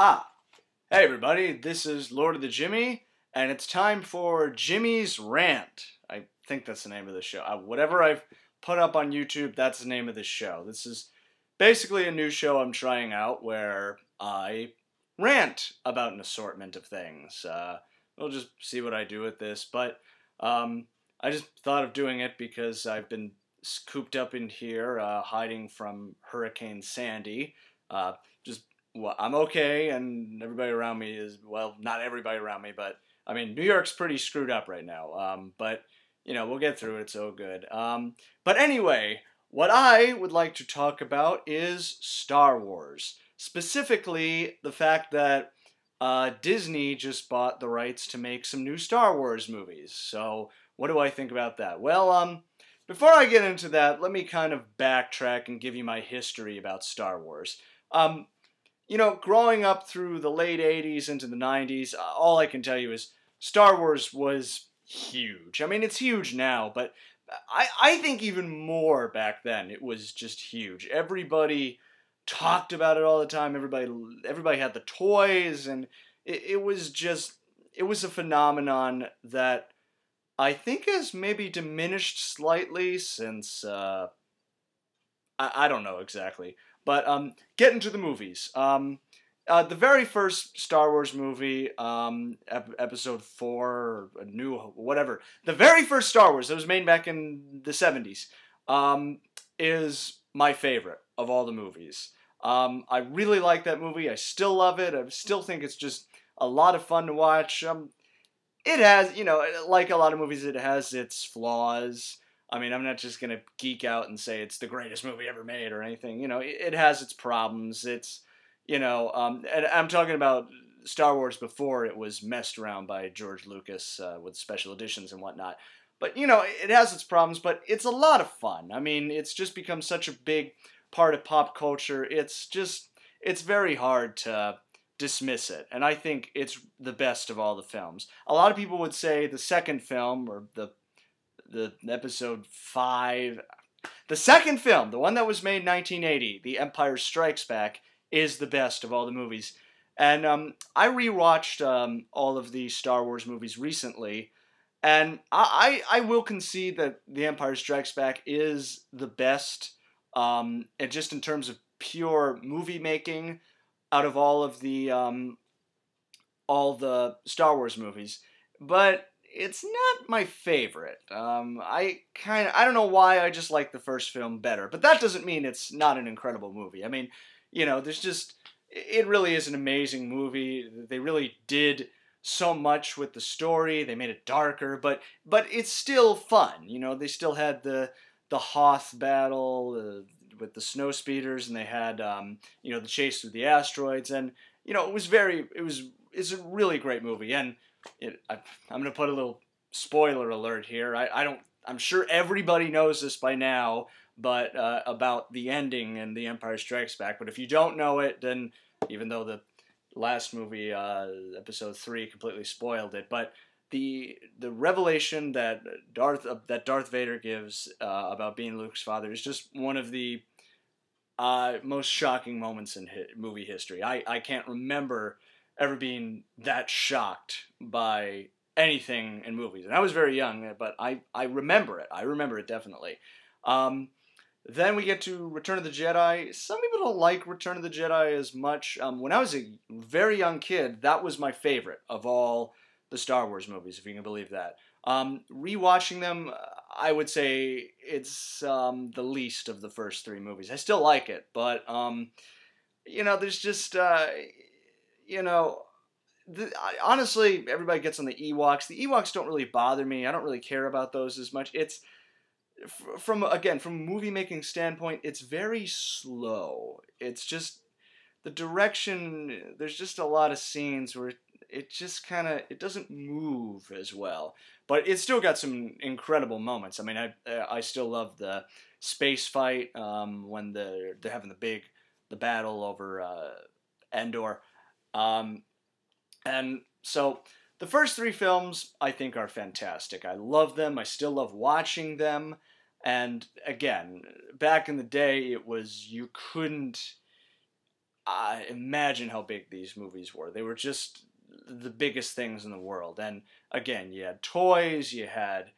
Ah, hey everybody, this is Lord of the Jimmy, and it's time for Jimmy's Rant. I think that's the name of the show. Whatever I've put up on YouTube, that's the name of the show. This is basically a new show I'm trying out where I rant about an assortment of things. We'll just see what I do with this, but I just thought of doing it because I've been cooped up in here, hiding from Hurricane Sandy. Just well, I'm okay, and everybody around me is, well, not everybody around me, but I mean, New York's pretty screwed up right now. But we'll get through it. It's all good. But anyway, what I would like to talk about is Star Wars, specifically the fact that Disney just bought the rights to make some new Star Wars movies. So what do I think about that? Well, before I get into that, let me kind of backtrack and give you my history about Star Wars. Growing up through the late 80s into the 90s, all I can tell you is Star Wars was huge. I mean, it's huge now, but I think even more back then. It was just huge. Everybody talked about it all the time. Everybody had the toys, and it was a phenomenon that I think has maybe diminished slightly since, I don't know exactly. But getting to the movies. The very first Star Wars movie, Episode 4, or A New, whatever. The very first Star Wars that was made back in the 70s is my favorite of all the movies. I really like that movie. I still love it. I still think it's just a lot of fun to watch. It has, like a lot of movies, it has its flaws. I mean, I'm not just going to geek out and say it's the greatest movie ever made or anything. It has its problems. It's, and I'm talking about Star Wars before it was messed around by George Lucas with special editions and whatnot. But, it has its problems, but it's a lot of fun. I mean, it's just become such a big part of pop culture. It's very hard to dismiss it. And I think it's the best of all the films. A lot of people would say the second film, or the Episode 5, the second film, the one that was made in 1980, The Empire Strikes Back, is the best of all the movies. And I rewatched all of the Star Wars movies recently, and I will concede that The Empire Strikes Back is the best, and just in terms of pure movie making, out of all the Star Wars movies. But it's not my favorite. I don't know why, I just like the first film better. But that doesn't mean it's not an incredible movie. I mean, it really is an amazing movie. They really did so much with the story. They made it darker, but it's still fun. They still had the Hoth battle with the snow speeders, and they had the chase through the asteroids, and it's a really great movie. And I'm going to put a little spoiler alert here. I'm sure everybody knows this by now, but about the ending in The Empire Strikes Back. But if you don't know it, then even though the last movie, Episode 3, completely spoiled it, but the revelation that Darth Vader gives about being Luke's father is just one of the most shocking moments in movie history. I can't remember ever being that shocked by anything in movies. And I was very young, but I remember it. I remember it definitely. Then we get to Return of the Jedi. Some people don't like Return of the Jedi as much. When I was a very young kid, that was my favorite of all the Star Wars movies, if you can believe that. Rewatching them, I would say it's the least of the first three movies. I still like it, but there's just honestly, everybody gets on the Ewoks. The Ewoks don't really bother me. I don't really care about those as much. It's from a movie making standpoint, it's very slow. It's just the direction. There's just a lot of scenes where it just it doesn't move as well. But it's still got some incredible moments. I mean, I still love the space fight when they're having the battle over Endor. And so the first three films I think are fantastic. I love them. I still love watching them. And again, back in the day, it was, you couldn't, imagine how big these movies were. They were just the biggest things in the world. And again, you had toys, you had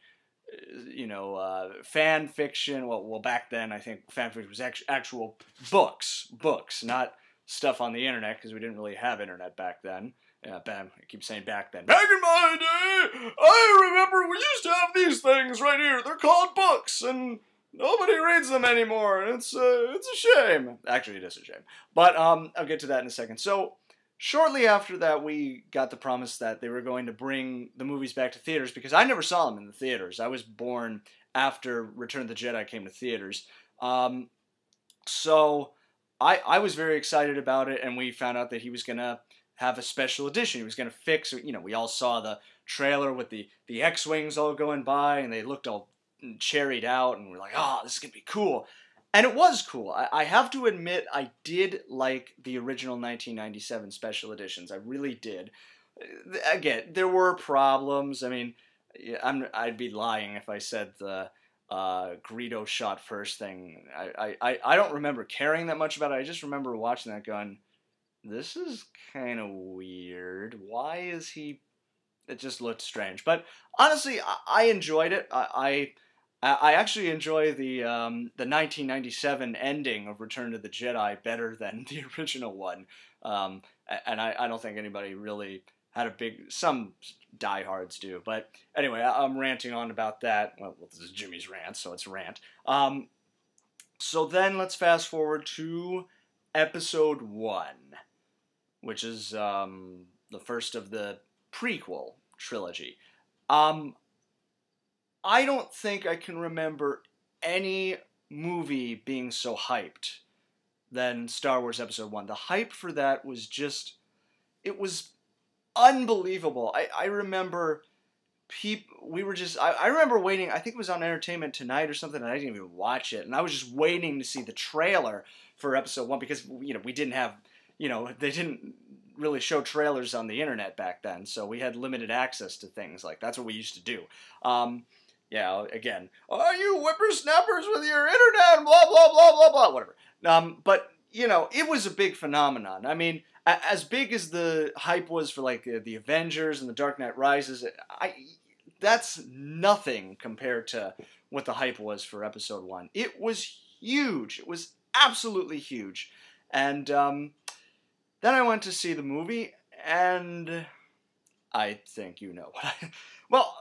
fan fiction. Well, back then I think fan fiction was actual books, not stuff on the internet, because we didn't really have internet back then. I keep saying back then. Back in my day, I remember we used to have these things right here. They're called books, and nobody reads them anymore. And it's a shame. Actually, it is a shame. But I'll get to that in a second. So shortly after that, we got the promise that they were going to bring the movies back to theaters, because I never saw them in the theaters. I was born after Return of the Jedi came to theaters. So I was very excited about it, and we found out that he was going to have a special edition. He was going to fix, we all saw the trailer with the X-Wings all going by, and they looked all cherried out, and we're like, oh, this is going to be cool. And it was cool. I have to admit, I did like the original 1997 special editions. I really did. Again, there were problems. I mean, I'd be lying if I said the Greedo shot first thing. I don't remember caring that much about it. I just remember watching that going, this is kind of weird. Why is he... It just looked strange. But honestly, I enjoyed it. I actually enjoy the 1997 ending of Return of the Jedi better than the original one. And I don't think anybody really had a big... Some diehards do. But anyway, I'm ranting on about that. Well, this is Jimmy's rant, so it's rant. So then let's fast forward to Episode 1, which is the first of the prequel trilogy. I don't think I can remember any movie being so hyped than Star Wars Episode 1. The hype for that was just... It was unbelievable. I remember I remember waiting, I think it was on Entertainment Tonight or something, and I didn't even watch it, and I was just waiting to see the trailer for Episode 1, because, we didn't have, they didn't really show trailers on the internet back then, so we had limited access to things. Like, that's what we used to do. Again, are you whippersnappers with your internet, blah, blah, blah, blah, blah, whatever. But, it was a big phenomenon. I mean, as big as the hype was for, like, the Avengers and the Dark Knight Rises, that's nothing compared to what the hype was for Episode 1. It was huge. It was absolutely huge. And then I went to see the movie, and I think you know what Well,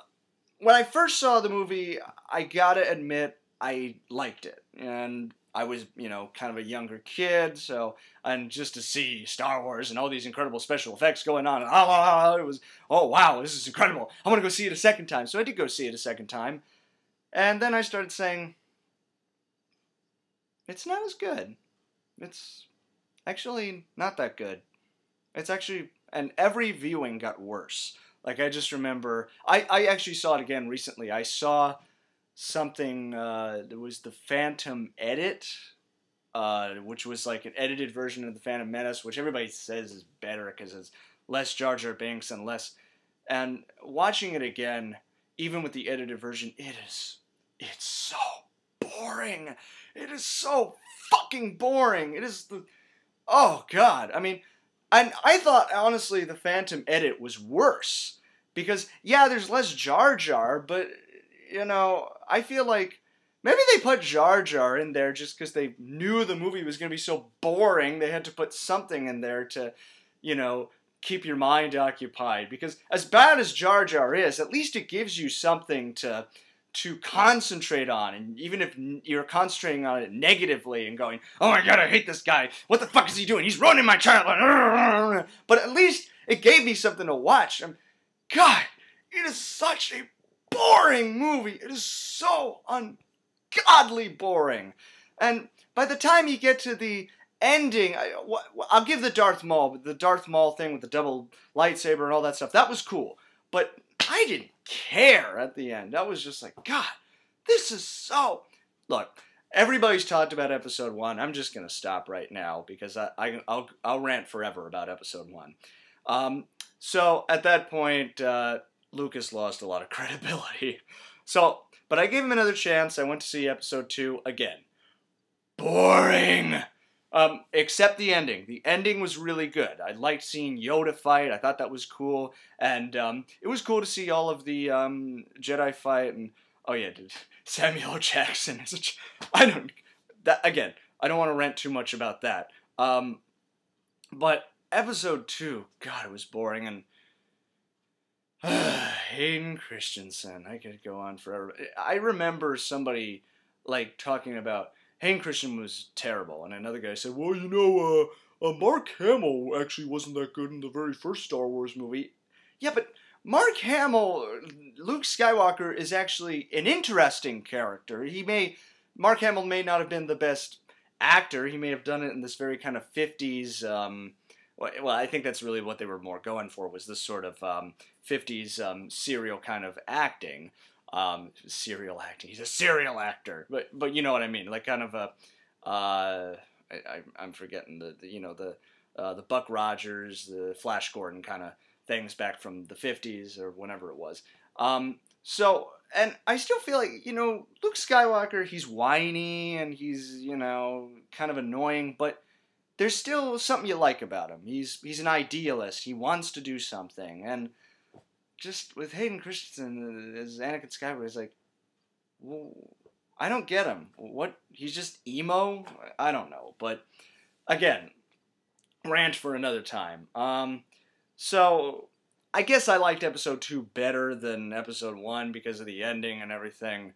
when I first saw the movie, I gotta admit, I liked it. And I was, kind of a younger kid, and just to see Star Wars and all these incredible special effects going on, it was, oh wow, this is incredible. I want to go see it a second time. So I did go see it a second time. And then I started saying, it's not as good. It's actually not that good. It's actually, and every viewing got worse. Like, I just remember, I actually saw it again recently. I saw something, there was the Phantom Edit, which was like an edited version of the Phantom Menace, which everybody says is better because it's less Jar Jar Binks and watching it again, even with the edited version, it's so boring. It is so fucking boring. It is oh god. I mean, and I thought, honestly, the Phantom Edit was worse, because, yeah, there's less Jar Jar, but, I feel like maybe they put Jar Jar in there just because they knew the movie was going to be so boring, they had to put something in there to, keep your mind occupied. Because as bad as Jar Jar is, at least it gives you something to concentrate on. And even if you're concentrating on it negatively and going, oh my god, I hate this guy, what the fuck is he doing, he's ruining my childhood, but at least it gave me something to watch. God, it is such a boring movie. It is so ungodly boring. And by the time you get to the ending, I'll give the Darth Maul thing with the double lightsaber and all that stuff, that was cool. But I didn't care at the end. I was just like, God, this is so... Look, everybody's talked about Episode 1. I'm just going to stop right now, because I'll rant forever about Episode 1. So, at that point, Lucas lost a lot of credibility. But I gave him another chance. I went to see Episode 2 again. Boring! Except the ending. The ending was really good. I liked seeing Yoda fight. I thought that was cool, and it was cool to see all of the Jedi fight. And oh yeah, dude, Samuel L. Jackson is. I don't. That again. I don't want to rant too much about that. But episode 2, God, it was boring, and Hayden Christensen. I could go on forever. I remember somebody like talking about Hayden Christensen was terrible, and another guy said, "Well, Mark Hamill actually wasn't that good in the very first Star Wars movie." Yeah, but Mark Hamill, Luke Skywalker, is actually an interesting character. Mark Hamill may not have been the best actor. He may have done it in this very kind of 50s. Well, I think that's really what they were more going for, was this sort of 50s serial kind of acting. Serial acting. He's a serial actor, but you know what I mean. Like kind of a, I'm forgetting the Buck Rogers, the Flash Gordon kind of things back from the 50s or whenever it was. And I still feel like, Luke Skywalker, he's whiny and he's, kind of annoying, but there's still something you like about him. He's an idealist. He wants to do something. And just with Hayden Christensen as Anakin Skywalker, it's like, well, I don't get him. What? He's just emo? I don't know. But again, rant for another time. So I guess I liked episode 2 better than episode 1 because of the ending and everything.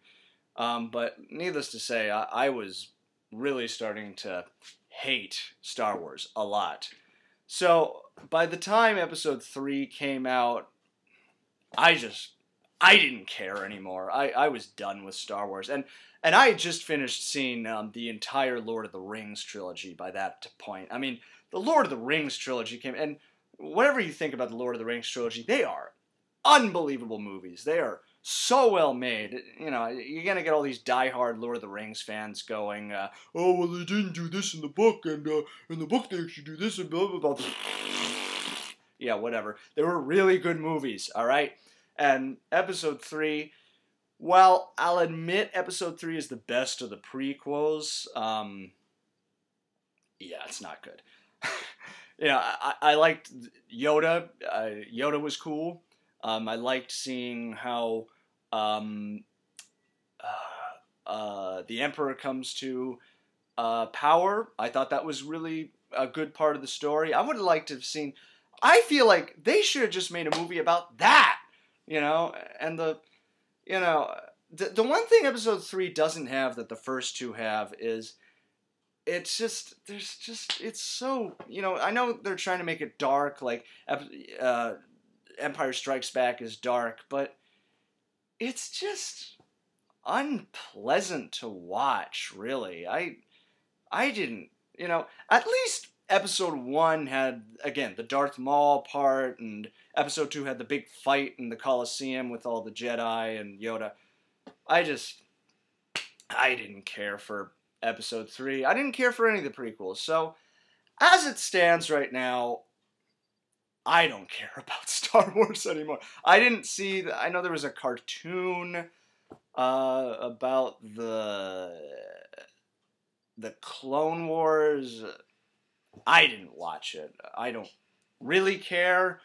But needless to say, I was really starting to hate Star Wars a lot. So by the time episode 3 came out, I didn't care anymore. I was done with Star Wars. And I had just finished seeing the entire Lord of the Rings trilogy by that point. I mean, the Lord of the Rings trilogy came, and whatever you think about the Lord of the Rings trilogy, they are unbelievable movies. They are so well made. You're going to get all these diehard Lord of the Rings fans going, oh, well, they didn't do this in the book, and in the book they actually do this, and blah, blah, blah. Yeah, whatever. They were really good movies, all right? And episode 3, well, I'll admit episode 3 is the best of the prequels. Yeah, it's not good. I liked Yoda. Yoda was cool. I liked seeing how the Emperor comes to power. I thought that was really a good part of the story. I would have liked to have seen. I feel like they should have just made a movie about that, and the one thing episode 3 doesn't have that the first 2 have is it's so, I know they're trying to make it dark, like Empire Strikes Back is dark, but it's just unpleasant to watch, really. I didn't, at least episode 1 had, again, the Darth Maul part, and episode 2 had the big fight in the Colosseum with all the Jedi and Yoda. I didn't care for episode 3. I didn't care for any of the prequels. So, as it stands right now, I don't care about Star Wars anymore. I know there was a cartoon about the Clone Wars. I didn't watch it. I don't really care.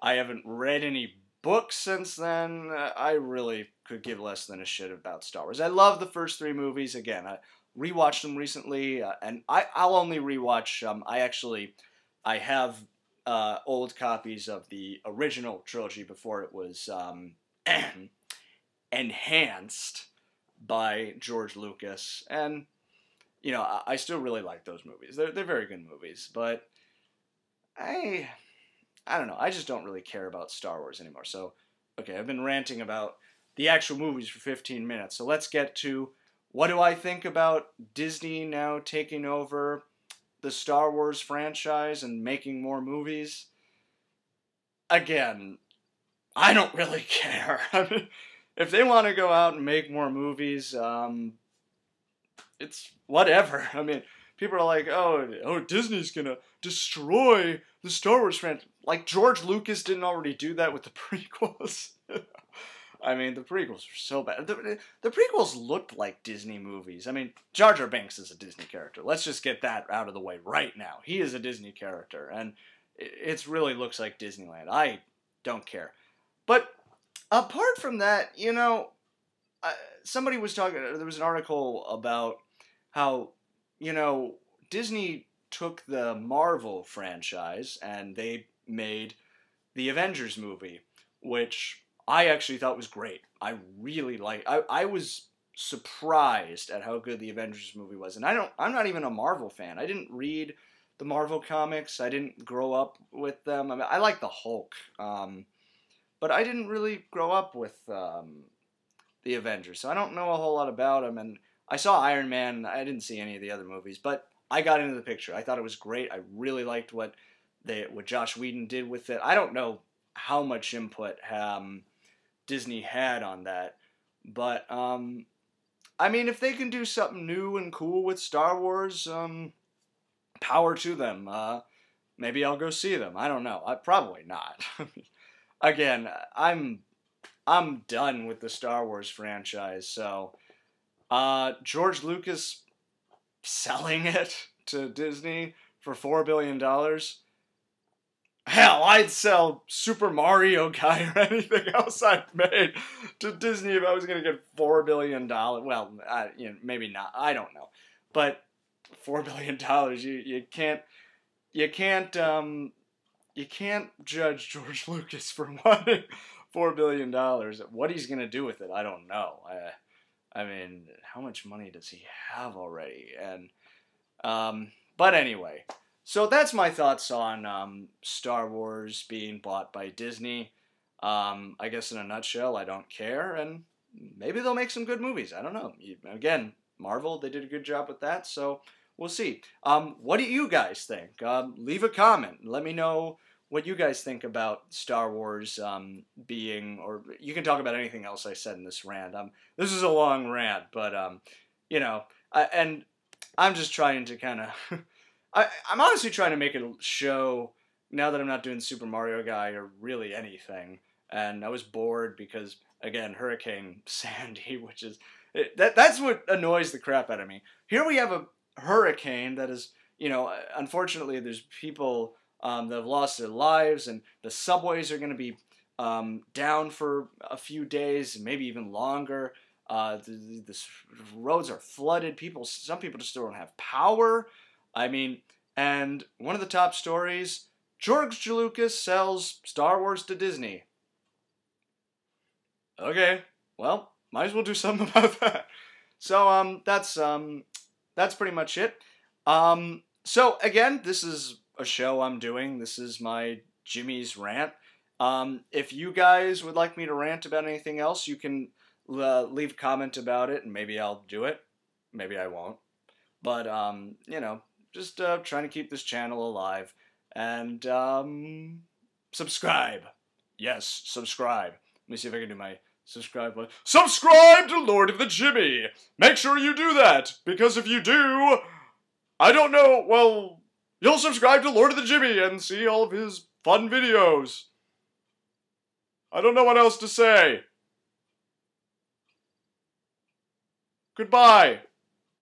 I haven't read any books since then. I really could give less than a shit about Star Wars. I love the first 3 movies. Again, I rewatched them recently, and I'll only rewatch. I have old copies of the original trilogy before it was enhanced by George Lucas, and I still really like those movies. They're very good movies, but I don't know. I just don't really care about Star Wars anymore. So, okay, I've been ranting about the actual movies for 15 minutes. So let's get to what do I think about Disney now taking over the Star Wars franchise and making more movies. Again, I don't really care. I mean, if they want to go out and make more movies, it's whatever. I mean, people are like, oh, Disney's gonna destroy the Star Wars franchise. Like George Lucas didn't already do that with the prequels. I mean, the prequels were so bad. The prequels looked like Disney movies. I mean, Jar Jar Binks is a Disney character. Let's just get that out of the way right now. He is a Disney character, and it really looks like Disneyland. I don't care. But apart from that, somebody was talking, there was an article about how, Disney took the Marvel franchise and they made the Avengers movie, which I actually thought was great. I really I was surprised at how good the Avengers movie was. And I'm not even a Marvel fan. I didn't read the Marvel comics. I didn't grow up with them. I mean, I like the Hulk. But I didn't really grow up with the Avengers, so I don't know a whole lot about them. And I saw Iron Man. I didn't see any of the other movies, but I got into the picture. I thought it was great. I really liked what Josh Whedon did with it. I don't know how much input Disney had on that, but I mean, if they can do something new and cool with Star Wars, power to them. Maybe I'll go see them. I don't know. Probably not. Again, I'm done with the Star Wars franchise. So, George Lucas selling it to Disney for $4 billion. Hell, I'd sell Super Mario Guy or anything else I've made to Disney if I was going to get $4 billion. Well, maybe not. I don't know. But $4 billion, you can't judge George Lucas for wanting $4 billion. What he's going to do with it, I don't know. I mean, how much money does he have already? And but anyway, so that's my thoughts on Star Wars being bought by Disney. I guess in a nutshell, I don't care, and maybe they'll make some good movies. I don't know. Again, Marvel, they did a good job with that, so we'll see. What do you guys think? Leave a comment. Let me know what you guys think about Star Wars being, or you can talk about anything else I said in this rant. This is a long rant, but, and I'm just trying to kind of, I'm honestly trying to make a show now that I'm not doing Super Mario Guy or really anything. And I was bored because, again, Hurricane Sandy, which is, that's what annoys the crap out of me. Here we have a hurricane that is, unfortunately there's people that have lost their lives, and the subways are going to be down for a few days, maybe even longer. The roads are flooded. Some people just don't have power. I mean, and one of the top stories, George Lucas sells Star Wars to Disney. Okay, well, might as well do something about that. So that's pretty much it. So again, this is a show I'm doing. This is my Jimmy's rant. If you guys would like me to rant about anything else, you can leave a comment about it, and maybe I'll do it. Maybe I won't. But, just trying to keep this channel alive. And subscribe. Yes, subscribe. Let me see if I can do my subscribe button. Subscribe to Lord of the Jimmy! Make sure you do that, because if you do, I don't know, well, you'll subscribe to Lord of the Jimmy and see all of his fun videos. I don't know what else to say. Goodbye.